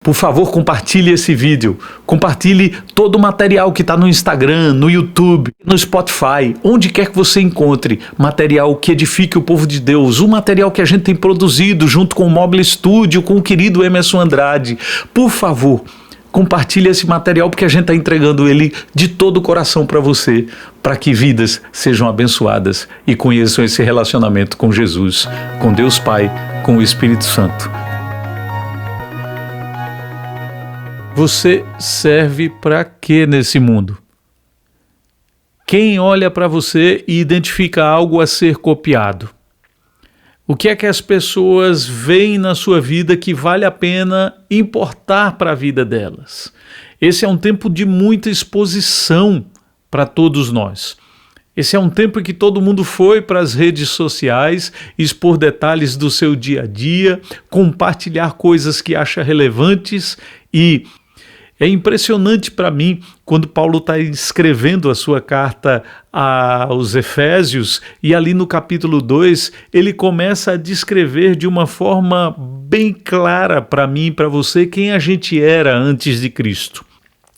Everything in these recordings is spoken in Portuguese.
Por favor, compartilhe esse vídeo, compartilhe todo o material que está no Instagram, no YouTube, no Spotify, onde quer que você encontre material que edifique o povo de Deus, o material que a gente tem produzido junto com o Mobile Studio, com o querido Emerson Andrade. Por favor, compartilhe esse material porque a gente está entregando ele de todo o coração para você, para que vidas sejam abençoadas e conheçam esse relacionamento com Jesus, com Deus Pai, com o Espírito Santo. Você serve para quê nesse mundo? Quem olha para você e identifica algo a ser copiado? O que é que as pessoas veem na sua vida que vale a pena importar para a vida delas? Esse é um tempo de muita exposição para todos nós. Esse é um tempo em que todo mundo foi para as redes sociais expor detalhes do seu dia a dia, compartilhar coisas que acha relevantes e é impressionante para mim quando Paulo está escrevendo a sua carta aos Efésios e ali no capítulo 2 ele começa a descrever de uma forma bem clara para mim e para você quem a gente era antes de Cristo.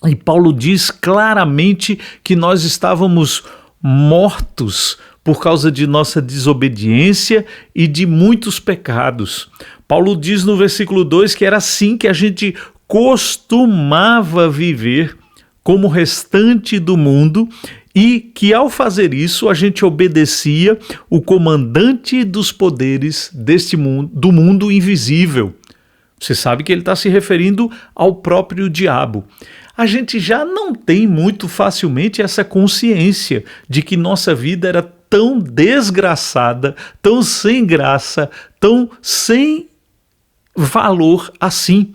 E Paulo diz claramente que nós estávamos mortos por causa de nossa desobediência e de muitos pecados. Paulo diz no versículo 2 que era assim que a gente costumava viver como o restante do mundo e que ao fazer isso a gente obedecia o comandante dos poderes deste mundo, do mundo invisível. Você sabe que ele está se referindo ao próprio diabo. A gente já não tem muito facilmente essa consciência de que nossa vida era tão desgraçada, tão sem graça, tão sem valor assim.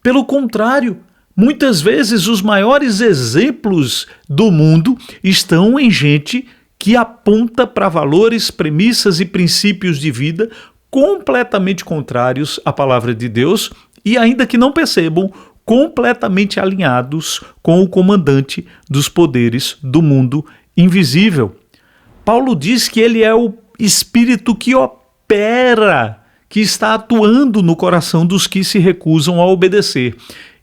Pelo contrário, muitas vezes os maiores exemplos do mundo estão em gente que aponta para valores, premissas e princípios de vida completamente contrários à palavra de Deus e, ainda que não percebam, completamente alinhados com o comandante dos poderes do mundo invisível. Paulo diz que ele é o espírito que opera, que está atuando no coração dos que se recusam a obedecer.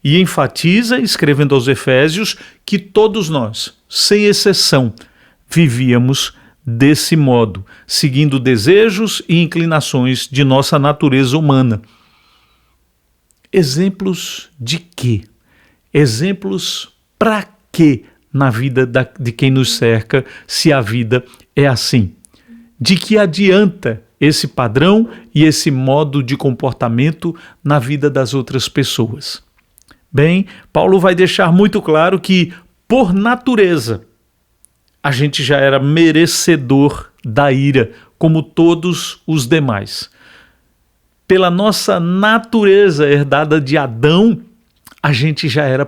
E enfatiza, escrevendo aos Efésios, que todos nós, sem exceção, vivíamos desse modo, seguindo desejos e inclinações de nossa natureza humana. Exemplos de quê? Exemplos para quê na vida de quem nos cerca, se a vida é assim? De que adianta esse padrão e esse modo de comportamento na vida das outras pessoas? Bem, Paulo vai deixar muito claro que, por natureza, a gente já era merecedor da ira, como todos os demais. Pela nossa natureza herdada de Adão, a gente já era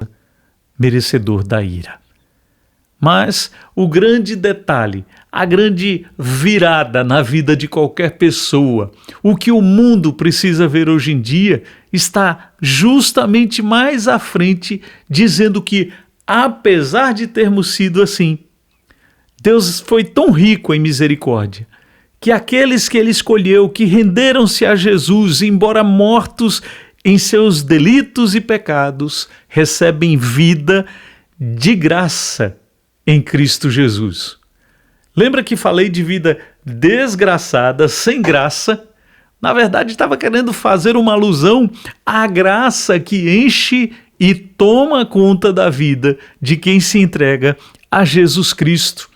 merecedor da ira. Mas o grande detalhe, a grande virada na vida de qualquer pessoa, o que o mundo precisa ver hoje em dia, está justamente mais à frente, dizendo que, apesar de termos sido assim, Deus foi tão rico em misericórdia, que aqueles que ele escolheu, que renderam-se a Jesus, embora mortos em seus delitos e pecados, recebem vida de graça em Cristo Jesus. Lembra que falei de vida desgraçada, sem graça? Na verdade, estava querendo fazer uma alusão à graça que enche e toma conta da vida de quem se entrega a Jesus Cristo.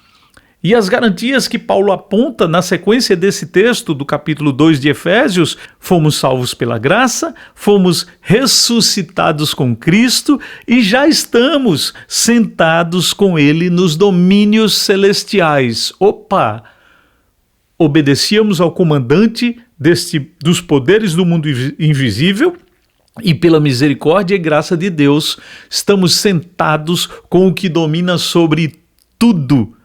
E as garantias que Paulo aponta na sequência desse texto do capítulo 2 de Efésios: fomos salvos pela graça, fomos ressuscitados com Cristo e já estamos sentados com Ele nos domínios celestiais. Opa! Obedecíamos ao comandante dos poderes do mundo invisível e, pela misericórdia e graça de Deus, estamos sentados com o que domina sobre tudo.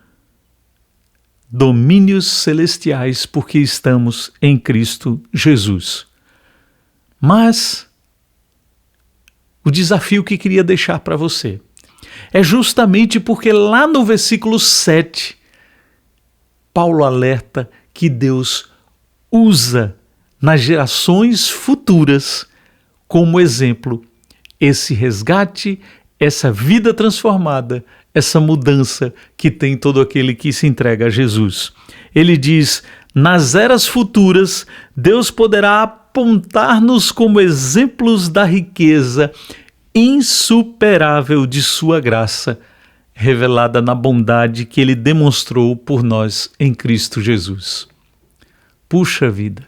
Domínios celestiais, porque estamos em Cristo Jesus. Mas o desafio que queria deixar para você é justamente porque lá no versículo 7, Paulo alerta que Deus usa nas gerações futuras como exemplo esse resgate, essa vida transformada, essa mudança que tem todo aquele que se entrega a Jesus. Ele diz: nas eras futuras, Deus poderá apontar-nos como exemplos da riqueza insuperável de sua graça, revelada na bondade que Ele demonstrou por nós em Cristo Jesus. Puxa vida,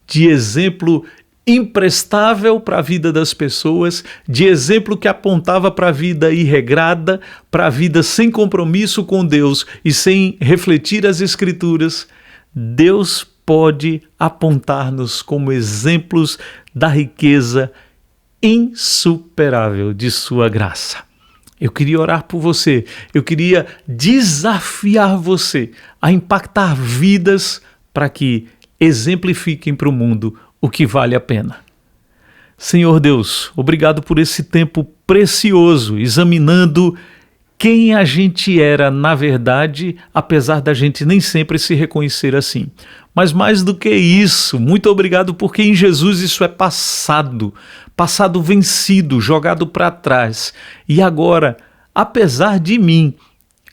de exemplo imprestável para a vida das pessoas, de exemplo que apontava para a vida irregrada, para a vida sem compromisso com Deus e sem refletir as Escrituras, Deus pode apontar-nos como exemplos da riqueza insuperável de sua graça. Eu queria orar por você, eu queria desafiar você a impactar vidas para que exemplifiquem para o mundo o que vale a pena. Senhor Deus, obrigado por esse tempo precioso, examinando quem a gente era na verdade, apesar da gente nem sempre se reconhecer assim. Mas mais do que isso, muito obrigado porque em Jesus isso é passado vencido, jogado para trás. E agora, apesar de mim,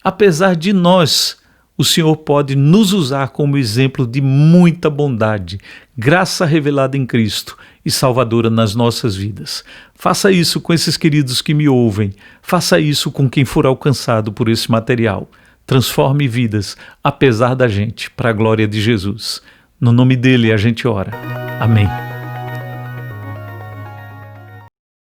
apesar de nós, o Senhor pode nos usar como exemplo de muita bondade, graça revelada em Cristo e salvadora nas nossas vidas. Faça isso com esses queridos que me ouvem, faça isso com quem for alcançado por esse material. Transforme vidas, apesar da gente, para a glória de Jesus. No nome dele a gente ora. Amém.